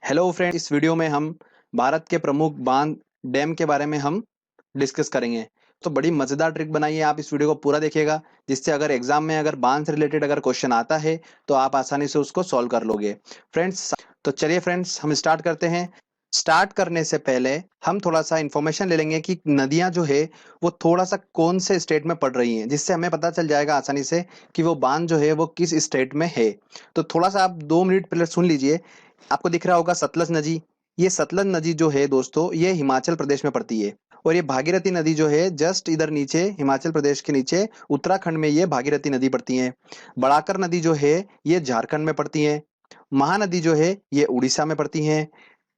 Hello friend, इस video में हम भारत के प्रमुख बांध डैम के बारे में हम डिस्कस करेंगे। तो बड़ी मजेदार ट्रिक बनाई है, आप इस वीडियो को पूरा देखिएगा, जिससे अगर एग्जाम में अगर बांध से रिलेटेड अगर क्वेश्चन आता है तो आप आसानी से उसको सॉल्व कर लोगे फ्रेंड्स। तो चलिए फ्रेंड्स, हम स्टार्ट करते हैं। स्टार्ट करने से पहले हम थोड़ा सा इंफॉर्मेशन ले लेंगे कि नदियां जो है वो थोड़ा सा कौन से स्टेट में पड़ रही हैं, जिससे हमें पता चल जाएगा आसानी से कि वो बांध जो है वो किस स्टेट में है। तो थोड़ा सा आप 2 मिनट पहले सुन लीजिए। आपको दिख रहा होगा सतलज नदी। ये सतलज नदी जो है दोस्तों, ये हिमाचल प्रदेश में पड़ती है। और ये भागीरथी नदी जो है जस्ट इधर नीचे, हिमाचल प्रदेश के नीचे उत्तराखंड में ये भागीरथी नदी पड़ती है। बड़ाकर नदी जो है ये झारखंड में पड़ती है। महानदी जो है ये उड़ीसा में पड़ती है।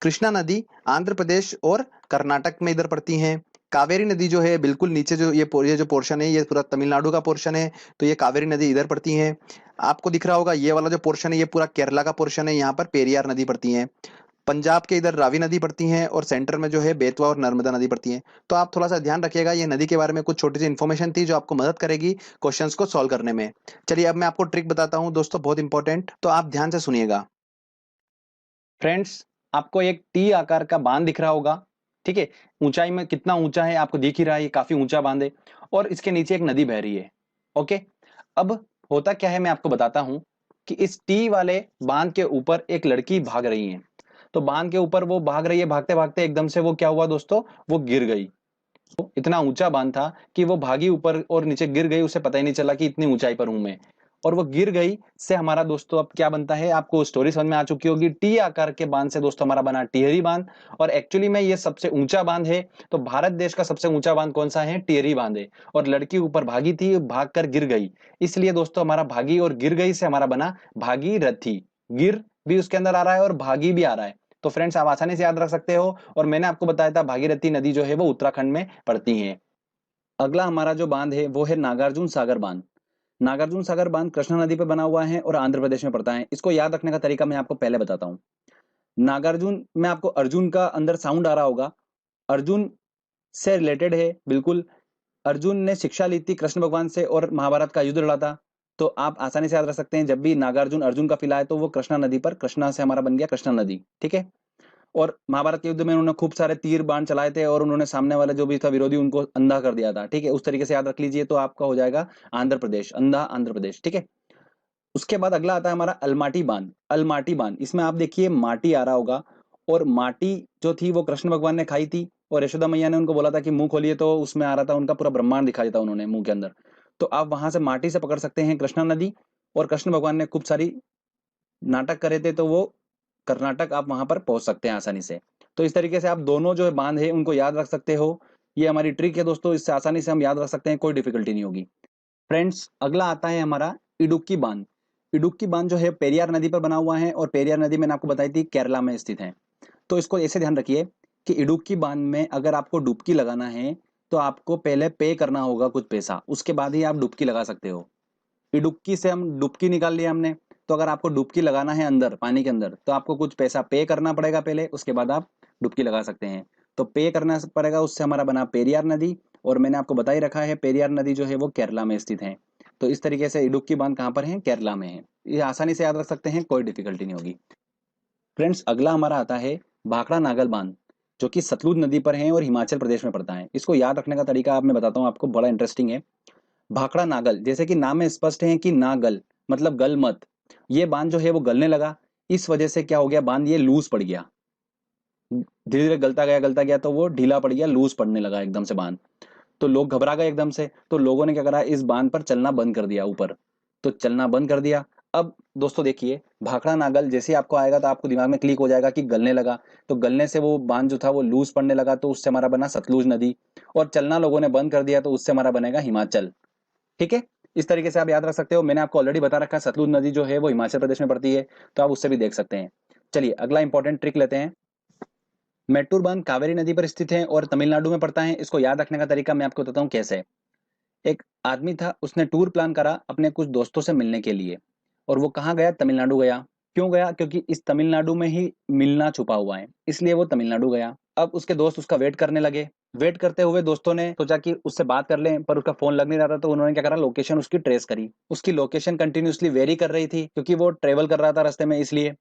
कृष्णा नदी आंध्र प्रदेश और कर्नाटक में इधर पड़ती है। कावेरी नदी जो है बिल्कुल नीचे, जो ये जो पोर्शन है ये पूरा तमिलनाडु का पोर्शन है, तो ये कावेरी नदी इधर पड़ती है। आपको दिख रहा होगा ये वाला जो पोर्शन है ये पूरा केरला का पोर्शन है, यहाँ पर पेरियार नदी पड़ती है। पंजाब के इधर रावी नदी पड़ती है और सेंटर में जो है बेतवा और नर्मदा नदी पड़ती है। तो आप थोड़ा सा ध्यान रखिएगा, ये नदी के बारे में कुछ छोटी सी इन्फॉर्मेशन थी जो आपको मदद करेगी क्वेश्चंस को सॉल्व करने में। चलिए अब मैं आपको ट्रिक बताता हूँ दोस्तों, बहुत इंपॉर्टेंट, तो आप ध्यान से सुनिएगा। फ्रेंड्स, आपको एक टी आकार का बांध दिख रहा होगा, ठीक है। ऊंचाई में कितना ऊंचा है आपको दिख ही रहा है, ये काफी ऊंचा बांध है और इसके नीचे एक नदी बह रही है। ओके, अब होता क्या है मैं आपको बताता हूं कि इस टी वाले बांध के ऊपर एक लड़की भाग रही है। तो बांध के ऊपर वो भाग रही है, भागते भागते एकदम से वो क्या हुआ दोस्तों, वो गिर गई। इतना ऊंचा बांध था कि वो भागी ऊपर और नीचे गिर गई, उसे पता ही नहीं चला कि इतनी ऊंचाई पर हूं मैं। और वो गिर गई से हमारा दोस्तों अब क्या बनता है, आपको स्टोरी समझ में आ चुकी होगी। टी आकार के बांध से दोस्तों हमारा बना टिहरी बांध। और एक्चुअली में ये सबसे ऊंचा बांध है। तो भारत देश का सबसे ऊंचा बांध कौन सा है, टिहरी बांध है। और लड़की ऊपर भागी थी, भाग कर गिर गई, इसलिए दोस्तों हमारा भागी और गिर गई से हमारा बना भागीरथी। गिर भी उसके अंदर आ रहा है और भागी भी आ रहा है। तो फ्रेंड्स, आप आसानी से याद रख सकते हो। और मैंने आपको बताया था भागीरथी नदी जो है वो उत्तराखंड में पड़ती है। अगला हमारा जो बांध है वो है नागार्जुन सागर बांध। नागार्जुन सागर बांध कृष्णा नदी पर बना हुआ है और आंध्र प्रदेश में पड़ता है। इसको याद रखने का तरीका मैं आपको पहले बताता हूँ। नागार्जुन में आपको अर्जुन का अंदर साउंड आ रहा होगा, अर्जुन से रिलेटेड है बिल्कुल। अर्जुन ने शिक्षा ली थी कृष्ण भगवान से और महाभारत का युद्ध लड़ा था। तो आप आसानी से याद रख सकते हैं, जब भी नागार्जुन अर्जुन का फिला है तो वो कृष्णा नदी पर, कृष्णा से हमारा बन गया कृष्णा नदी, ठीक है। और महाभारत के युद्ध में उन्होंने खूब सारे तीर बाण चलाए थे और उन्होंने सामने वाला जो भी था विरोधी उनको अंधा कर दिया था, ठीक है। उस तरीके से याद रख लीजिए, तो आपका हो जाएगा आंध्र प्रदेश, अंधा आंध्र प्रदेश, ठीक है। उसके बाद अगला आता है हमारा अलमाटी बांध। अलमाटी बांध, इसमें आप देखिए माटी आ रहा होगा। और माटी जो थी वो कृष्ण भगवान ने खाई थी और यशोदा मैया ने उनको बोला था कि मुंह खोलिए, तो उसमें आ रहा था उनका पूरा ब्रह्मांड दिखा देता उन्होंने मुंह के अंदर। तो आप वहां से माटी से पकड़ सकते हैं कृष्णा नदी। और कृष्ण भगवान ने खूब सारी नाटक करे थे, तो वो कर्नाटक आप वहां पर पहुंच सकते हैं आसानी से। तो इस तरीके से आप दोनों जो बांध है उनको याद रख सकते हो। ये हमारी ट्रिक है दोस्तों, इससे आसानी से हम याद रख सकते हैं, कोई डिफिकल्टी नहीं होगी। फ्रेंड्स, अगला आता है हमारा इडुक्की बांध। इडुक्की बांध जो है पेरियार नदी पर बना हुआ है और पेरियार नदी मैंने आपको बताई थी केरला में स्थित है। तो इसको ऐसे ध्यान रखिए कि इडुक्की बांध में अगर आपको डुबकी लगाना है तो आपको पहले पे करना होगा कुछ पैसा, उसके बाद ही आप डुबकी लगा सकते हो। डुबकी से हम डुबकी निकाल लिया हमने। तो अगर आपको डुबकी लगाना है अंदर पानी के अंदर तो आपको कुछ पैसा पे करना पड़ेगा पहले, उसके बाद आप डुबकी लगा सकते हैं। तो पे करना पड़ेगा, उससे हमारा बना पेरियार नदी। और मैंने आपको बता ही रखा है पेरियार नदी जो है वो केरला में स्थित है। तो इस तरीके से इडुक्की बांध कहाँ पर है, केरला में है। ये आसानी से याद रख सकते हैं, कोई डिफिकल्टी नहीं होगी। फ्रेंड्स, अगला हमारा आता है भाखड़ा नागल बांध, जो कि सतलुज नदी पर है और हिमाचल प्रदेश में पड़ता है। इसको याद रखने का तरीका आप मैं बताता हूँ आपको, बड़ा इंटरेस्टिंग है। भाखड़ा नागल, जैसे कि नाम में स्पष्ट है कि नागल मतलब गल मत। ये बांध जो है वो गलने लगा, इस वजह से क्या हो गया, बांध ये लूज पड़ गया। धीरे धीरे गलता गया तो वो ढीला पड़ गया, लूज पड़ने लगा एकदम से बांध। तो लोग घबरा गए एकदम से, तो लोगों ने क्या करा, इस बांध पर चलना बंद कर दिया ऊपर। तो चलना बंद कर दिया। अब दोस्तों देखिए, भाखड़ा नागल जैसे ही आपको आएगा तो आपको दिमाग में क्लिक हो जाएगा कि गलने लगा। तो गलने से वो बांध जो था वो लूज पड़ने लगा, तो उससे हमारा बना सतलुज नदी। और चलना लोगों ने बंद कर दिया, तो उससे हमारा बनेगा हिमाचल, ठीक है। इस तरीके से आप याद रख सकते हो। मैंने आपको ऑलरेडी बता रखा है सतलुज नदी जो है वो हिमाचल प्रदेश में पड़ती है, तो आप उससे भी देख सकते हैं। चलिए अगला इंपॉर्टेंट ट्रिक लेते हैं। मेट्टूर बांध कावेरी नदी पर स्थित है और तमिलनाडु में पड़ता है। इसको याद रखने का तरीका मैं आपको बताता हूँ कैसे। एक आदमी था, उसने टूर प्लान करा अपने कुछ दोस्तों से मिलने के लिए। और वो कहाँ गया, तमिलनाडु गया। क्यों गया, क्योंकि इस तमिलनाडु में ही मिलना छुपा हुआ है, इसलिए वो तमिलनाडु गया। अब उसके दोस्त उसका वेट करने लगे। वेट करते हुए दोस्तों ने सोचा कि उससे बात कर लें, पर उसका फोन लग नहीं रहा था। तो उन्होंने क्या करा, लोकेशन उसकी ट्रेस करी। उसकी लोकेशन कंटिन्यूअसली वेरी कर रही थी क्योंकि वो ट्रेवल कर रहा था रास्ते में, इसलिए।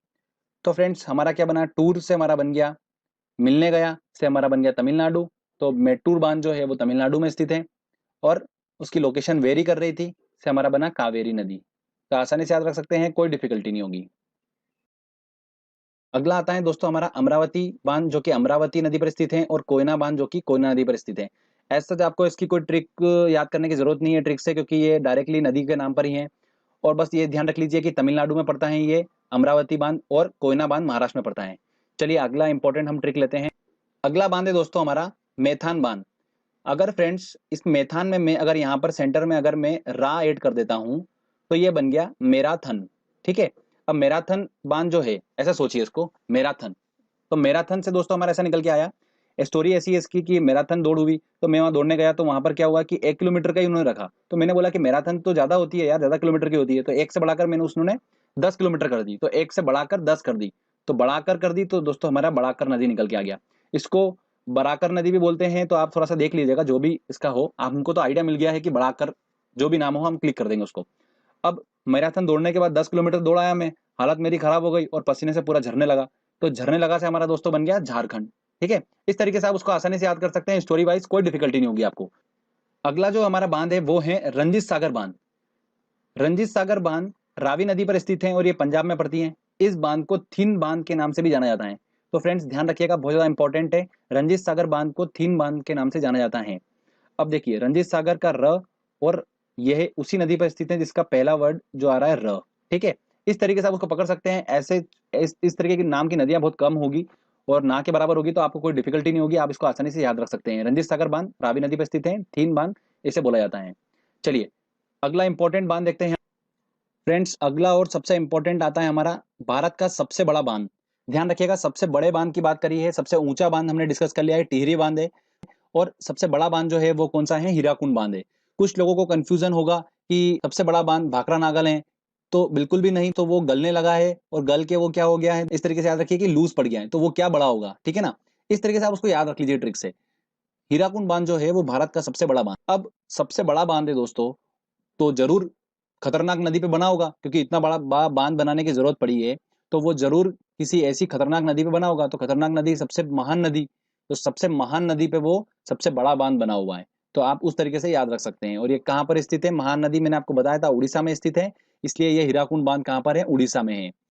तो फ्रेंड्स हमारा क्या बना, टूर से हमारा बन गया मिलने गया, से हमारा बन गया तमिलनाडु। तो मेट्टूर बांध जो है वो तमिलनाडु में स्थित है और उसकी लोकेशन वेरी कर रही थी, से हमारा बना कावेरी नदी। तो आसानी से याद रख सकते हैं, कोई डिफिकल्टी नहीं होगी। अगला आता है दोस्तों हमारा अमरावती बांध, जो कि अमरावती नदी पर स्थित है, और कोयना बांध जो कि कोयना नदी पर स्थित है। ऐसा तो आपको इसकी कोई ट्रिक याद करने की जरूरत नहीं है ट्रिक से, क्योंकि ये डायरेक्टली नदी के नाम पर ही है। और बस ये ध्यान रख लीजिए कि तमिलनाडु में पड़ता है ये अमरावती बांध, और कोयना बांध महाराष्ट्र में पड़ता है। चलिए अगला इंपॉर्टेंट हम ट्रिक लेते हैं। अगला बांध है दोस्तों हमारा मेथान बांध। अगर फ्रेंड्स इस मेथान में मैं अगर यहाँ पर सेंटर में अगर मैं रा ऐड कर देता हूं, तो ये बन गया मैराथन। ठीक है, अब मैराथन बांध जो है, ऐसा सोचिए इसको मैराथन। तो मैराथन से दोस्तों हमारा ऐसा निकल के आया, स्टोरी ऐसी है इसकी कि मैराथन दौड़ हुई, तो मैं वहां दौड़ने गया, तो वहां पर क्या हुआ कि 1 किलोमीटर का ही उन्होंने रखा। तो मैंने बोला कि मैराथन तो ज्यादा होती है यार, ज्यादा किलोमीटर की होती है, तो एक से बढ़ाकर मैंने उसने 10 किलोमीटर कर दी, तो एक से बढ़ाकर 10 कर दी। तो बढ़ाकर कर दी, तो दोस्तों हमारा बढ़ाकर नदी निकल के आ गया। इसको बराकर नदी भी बोलते हैं, तो आप थोड़ा सा देख लीजिएगा, जो भी इसका हो, हमको तो आइडिया मिल गया है कि बढ़ाकर जो भी नाम हो हम क्लिक कर देंगे उसको। अब मैराथन दौड़ने के बाद 10 किलोमीटर दौड़ आया मैं, हालत मेरी खराब हो गई और पसीने से पूरा झरने लगा। तो झरने लगा से हमारा दोस्तों बन गया झारखंड। ठीक है, इस तरीके से आप उसको आसानी से याद कर सकते हैं, स्टोरी वाइज कोई डिफिकल्टी नहीं होगी आपको। अगला जो हमारा बांध है वो है रंजीत सागर बांध। रंजीत सागर बांध रावी नदी पर स्थित है और ये पंजाब में पड़ती है। इस बांध को थीन बांध के नाम से भी जाना जाता है। तो फ्रेंड्स ध्यान रखिएगा, बहुत ज्यादा इंपॉर्टेंट है, रंजीत सागर बांध को थीन बांध के नाम से जाना जाता है। अब देखिए रंजीत सागर का र, और यह उसी नदी पर स्थित है जिसका पहला वर्ड जो आ रहा है र। ठीक है, इस तरीके से आप उसको पकड़ सकते हैं। ऐसे इस तरीके की नाम की नदियां बहुत कम होगी और ना के बराबर होगी, तो आपको कोई डिफिकल्टी नहीं होगी, आप इसको आसानी से याद रख सकते हैं। रंजीत सागर बांध रावी नदी पर स्थित है, थीन बांध इसे बोला जाता है। चलिए अगला इंपॉर्टेंट बांध देखते हैं फ्रेंड्स। अगला और सबसे इंपॉर्टेंट आता है हमारा भारत का सबसे बड़ा बांध। ध्यान रखिएगा, सबसे बड़े बांध की बात करी है, सबसे ऊंचा बांध हमने डिस्कस कर लिया है, टिहरी बांध है। और सबसे बड़ा बांध जो है वो कौन सा है, हीराकुंड बांध है। कुछ लोगों को कंफ्यूजन होगा कि सबसे बड़ा बांध भाखड़ा नागल है, तो बिल्कुल भी नहीं, तो वो गलने लगा है और गल के वो क्या हो गया है, इस तरीके से याद रखिए कि लूज पड़ गया है, तो वो क्या बड़ा होगा। ठीक है ना, इस तरीके से आप उसको याद रख लीजिए ट्रिक से। हीराकुंड बांध जो है वो भारत का सबसे बड़ा बांध। अब सबसे बड़ा बांध है दोस्तों, तो जरूर खतरनाक नदी पे बना होगा, क्योंकि इतना बड़ा बांध बनाने की जरूरत पड़ी है, तो वो जरूर किसी ऐसी खतरनाक नदी पे बना होगा। तो खतरनाक नदी सबसे महान नदी, तो सबसे महान नदी पे वो सबसे बड़ा बांध बना हुआ है। तो आप उस तरीके से याद रख सकते हैं। और ये कहाँ पर स्थित है, महान नदी मैंने आपको बताया था उड़ीसा में स्थित है, इसलिए ये हीराकुंड बांध कहाँ पर है, उड़ीसा में है।